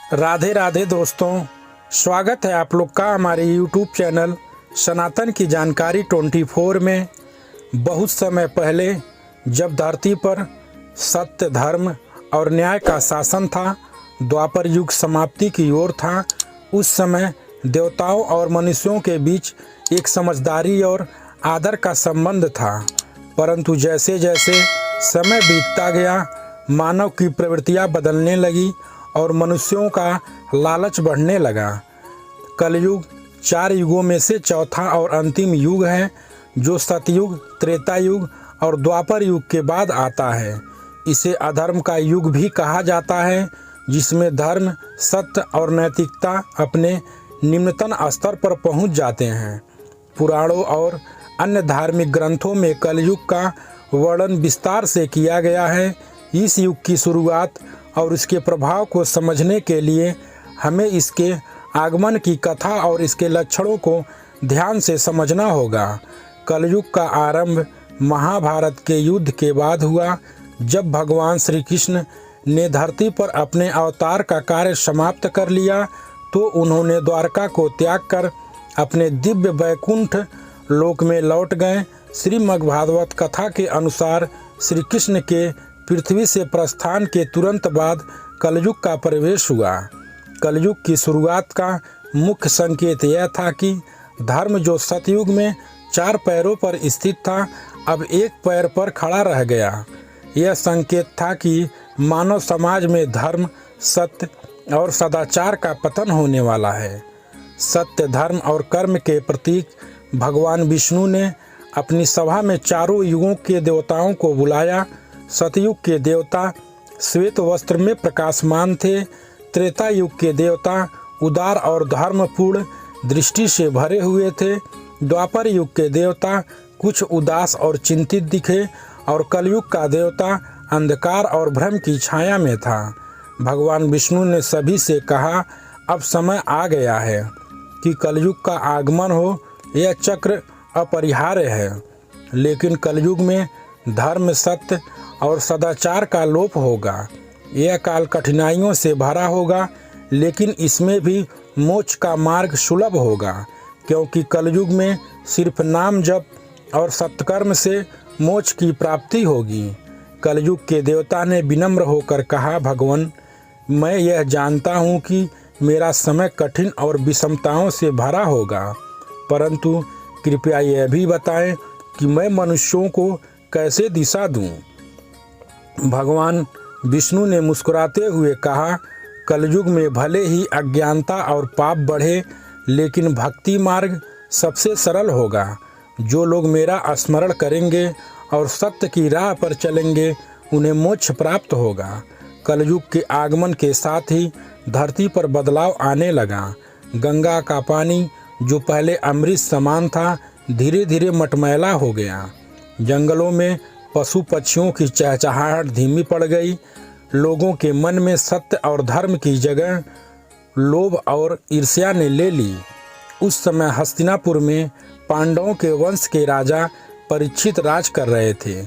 राधे राधे दोस्तों, स्वागत है आप लोग का हमारे YouTube चैनल सनातन की जानकारी 24 में। बहुत समय पहले जब धरती पर सत्य, धर्म और न्याय का शासन था, द्वापर युग समाप्ति की ओर था, उस समय देवताओं और मनुष्यों के बीच एक समझदारी और आदर का संबंध था। परंतु जैसे जैसे समय बीतता गया, मानव की प्रवृत्तियां बदलने लगी और मनुष्यों का लालच बढ़ने लगा। कलयुग 4 युगों में से चौथा और अंतिम युग है, जो सतयुग, त्रेता युग और द्वापर युग के बाद आता है। इसे अधर्म का युग भी कहा जाता है, जिसमें धर्म, सत्य और नैतिकता अपने निम्नतम स्तर पर पहुंच जाते हैं। पुराणों और अन्य धार्मिक ग्रंथों में कलयुग का वर्णन विस्तार से किया गया है। इस युग की शुरुआत और इसके प्रभाव को समझने के लिए हमें इसके आगमन की कथा और इसके लक्षणों को ध्यान से समझना होगा। कलयुग का आरंभ महाभारत के युद्ध के बाद हुआ, जब भगवान श्री कृष्ण ने धरती पर अपने अवतार का कार्य समाप्त कर लिया तो उन्होंने द्वारका को त्याग कर अपने दिव्य वैकुंठ लोक में लौट गए। श्रीमद्भागवत कथा के अनुसार श्री कृष्ण के पृथ्वी से प्रस्थान के तुरंत बाद कलयुग का प्रवेश हुआ। कलयुग की शुरुआत का मुख्य संकेत यह था कि धर्म, जो सतयुग में 4 पैरों पर स्थित था, अब एक पैर पर खड़ा रह गया। यह संकेत था कि मानव समाज में धर्म, सत्य और सदाचार का पतन होने वाला है। सत्य, धर्म और कर्म के प्रतीक भगवान विष्णु ने अपनी सभा में चारों युगों के देवताओं को बुलाया। सतयुग के देवता श्वेत वस्त्र में प्रकाशमान थे। त्रेता युग के देवता उदार और धर्मपूर्ण दृष्टि से भरे हुए थे। द्वापर युग के देवता कुछ उदास और चिंतित दिखे और कलयुग का देवता अंधकार और भ्रम की छाया में था। भगवान विष्णु ने सभी से कहा, अब समय आ गया है कि कलयुग का आगमन हो। यह चक्र अपरिहार्य है, लेकिन कलयुग में धर्म, सत्य और सदाचार का लोप होगा। यह काल कठिनाइयों से भरा होगा, लेकिन इसमें भी मोक्ष का मार्ग सुलभ होगा, क्योंकि कलयुग में सिर्फ नाम जप और सत्कर्म से मोक्ष की प्राप्ति होगी। कलयुग के देवता ने विनम्र होकर कहा, भगवान, मैं यह जानता हूँ कि मेरा समय कठिन और विषमताओं से भरा होगा, परंतु कृपया यह भी बताएं कि मैं मनुष्यों को कैसे दिशा दूं। भगवान विष्णु ने मुस्कुराते हुए कहा, कलयुग में भले ही अज्ञानता और पाप बढ़े, लेकिन भक्ति मार्ग सबसे सरल होगा। जो लोग मेरा स्मरण करेंगे और सत्य की राह पर चलेंगे, उन्हें मोक्ष प्राप्त होगा। कलयुग के आगमन के साथ ही धरती पर बदलाव आने लगा। गंगा का पानी, जो पहले अमृत समान था, धीरे धीरे मटमैला हो गया। जंगलों में पशु पक्षियों की चहचहाहट धीमी पड़ गई। लोगों के मन में सत्य और धर्म की जगह लोभ और ईर्ष्या ने ले ली। उस समय हस्तिनापुर में पांडवों के वंश के राजा परीक्षित राज कर रहे थे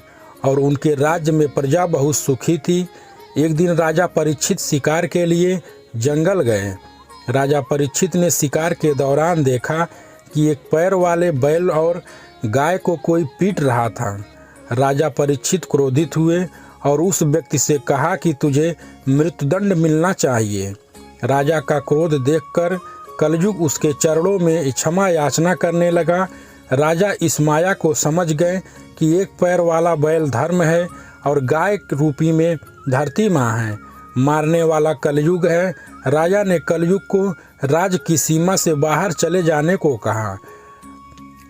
और उनके राज्य में प्रजा बहुत सुखी थी। एक दिन राजा परीक्षित शिकार के लिए जंगल गए। राजा परीक्षित ने शिकार के दौरान देखा कि एक पैर वाले बैल और गाय को कोई पीट रहा था। राजा परीक्षित क्रोधित हुए और उस व्यक्ति से कहा कि तुझे मृत्युदंड मिलना चाहिए। राजा का क्रोध देखकर कलयुग उसके चरणों में क्षमा याचना करने लगा। राजा इस माया को समझ गए कि एक पैर वाला बैल धर्म है और गाय रूपी में धरती माँ है। मारने वाला कलयुग है। राजा ने कलयुग को राज्य की सीमा से बाहर चले जाने को कहा।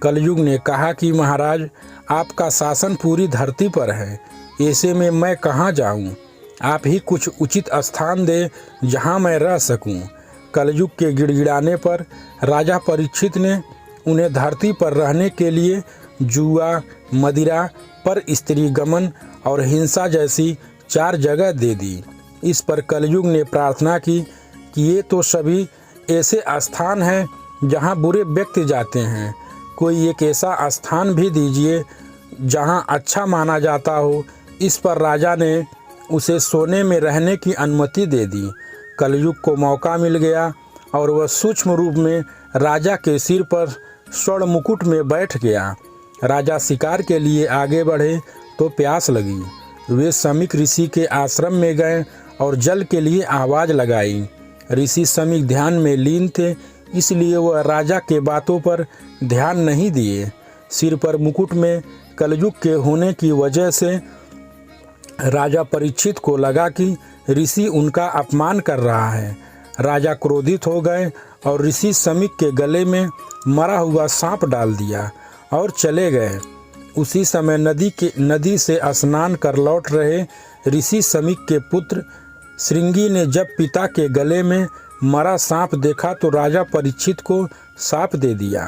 कलयुग ने कहा कि महाराज, आपका शासन पूरी धरती पर है, ऐसे में मैं कहाँ जाऊँ? आप ही कुछ उचित स्थान दे जहाँ मैं रह सकूँ। कलयुग के गिड़गिड़ाने पर राजा परीक्षित ने उन्हें धरती पर रहने के लिए जुआ, मदिरा, पर स्त्री गमन और हिंसा जैसी 4 जगह दे दी। इस पर कलयुग ने प्रार्थना की कि ये तो सभी ऐसे स्थान हैं जहाँ बुरे व्यक्ति जाते हैं, कोई एक ऐसा स्थान भी दीजिए जहाँ अच्छा माना जाता हो। इस पर राजा ने उसे सोने में रहने की अनुमति दे दी। कलयुग को मौका मिल गया और वह सूक्ष्म रूप में राजा के सिर पर स्वर्ण मुकुट में बैठ गया। राजा शिकार के लिए आगे बढ़े तो प्यास लगी। वे समीक ऋषि के आश्रम में गए और जल के लिए आवाज़ लगाई। ऋषि समीक ध्यान में लीन थे, इसलिए वह राजा के बातों पर ध्यान नहीं दिए। सिर पर मुकुट में कलयुग के होने की वजह से राजा परीक्षित को लगा कि ऋषि उनका अपमान कर रहा है। राजा क्रोधित हो गए और ऋषि समीक के गले में मरा हुआ सांप डाल दिया और चले गए। उसी समय नदी से स्नान कर लौट रहे ऋषि समीक के पुत्र श्रृंगी ने जब पिता के गले में मरा सांप देखा तो राजा परीक्षित को शाप दे दिया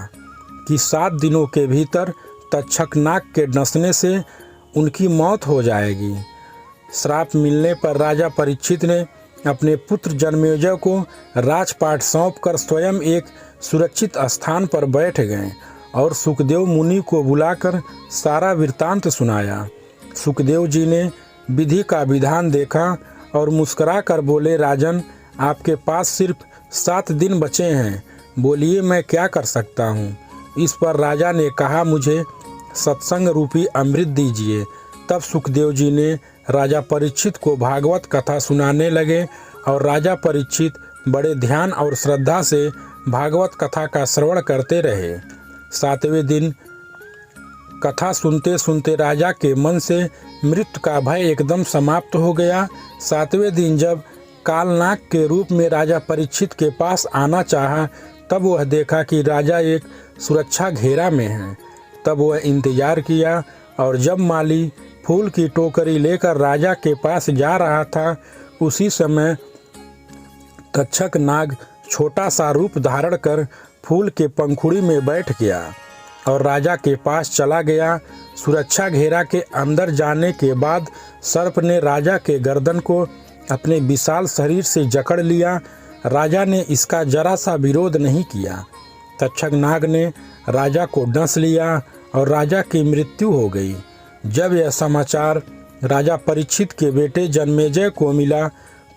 कि 7 दिनों के भीतर तक्षक नाग के डसने से उनकी मौत हो जाएगी। श्राप मिलने पर राजा परीक्षित ने अपने पुत्र जन्मेजय को राजपाट सौंपकर स्वयं एक सुरक्षित स्थान पर बैठ गए और सुखदेव मुनि को बुलाकर सारा वृत्तांत सुनाया। सुखदेव जी ने विधि का विधान देखा और मुस्कुराकर बोले, राजन, आपके पास सिर्फ 7 दिन बचे हैं, बोलिए मैं क्या कर सकता हूँ। इस पर राजा ने कहा, मुझे सत्संग रूपी अमृत दीजिए। तब सुखदेव जी ने राजा परीक्षित को भागवत कथा सुनाने लगे और राजा परीक्षित बड़े ध्यान और श्रद्धा से भागवत कथा का श्रवण करते रहे। 7वें दिन कथा सुनते सुनते राजा के मन से मृत्यु का भय एकदम समाप्त हो गया। 7वें दिन जब कालनाग के रूप में राजा परीक्षित के पास आना चाहा, तब वह देखा कि राजा एक सुरक्षा घेरा में है। तब वह इंतजार किया और जब माली फूल की टोकरी लेकर राजा के पास जा रहा था, उसी समय तक्षक नाग छोटा सा रूप धारण कर फूल के पंखुड़ी में बैठ गया और राजा के पास चला गया। सुरक्षा घेरा के अंदर जाने के बाद सर्प ने राजा के गर्दन को अपने विशाल शरीर से जकड़ लिया। राजा ने इसका जरा सा विरोध नहीं किया। तक्षक नाग ने राजा को डस लिया और राजा की मृत्यु हो गई। जब यह समाचार राजा परीक्षित के बेटे जन्मेजय को मिला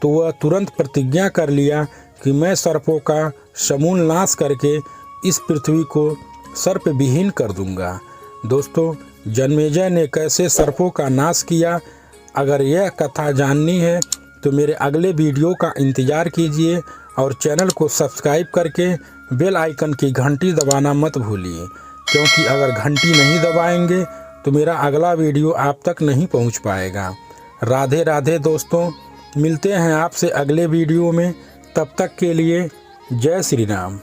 तो वह तुरंत प्रतिज्ञा कर लिया कि मैं सर्पों का समूल नाश करके इस पृथ्वी को सर्प विहीन कर दूंगा। दोस्तों, जन्मेजय ने कैसे सर्पों का नाश किया, अगर यह कथा जाननी है तो मेरे अगले वीडियो का इंतज़ार कीजिए और चैनल को सब्सक्राइब करके बेल आइकन की घंटी दबाना मत भूलिए, क्योंकि अगर घंटी नहीं दबाएंगे तो मेरा अगला वीडियो आप तक नहीं पहुंच पाएगा। राधे राधे दोस्तों, मिलते हैं आपसे अगले वीडियो में। तब तक के लिए जय श्री राम।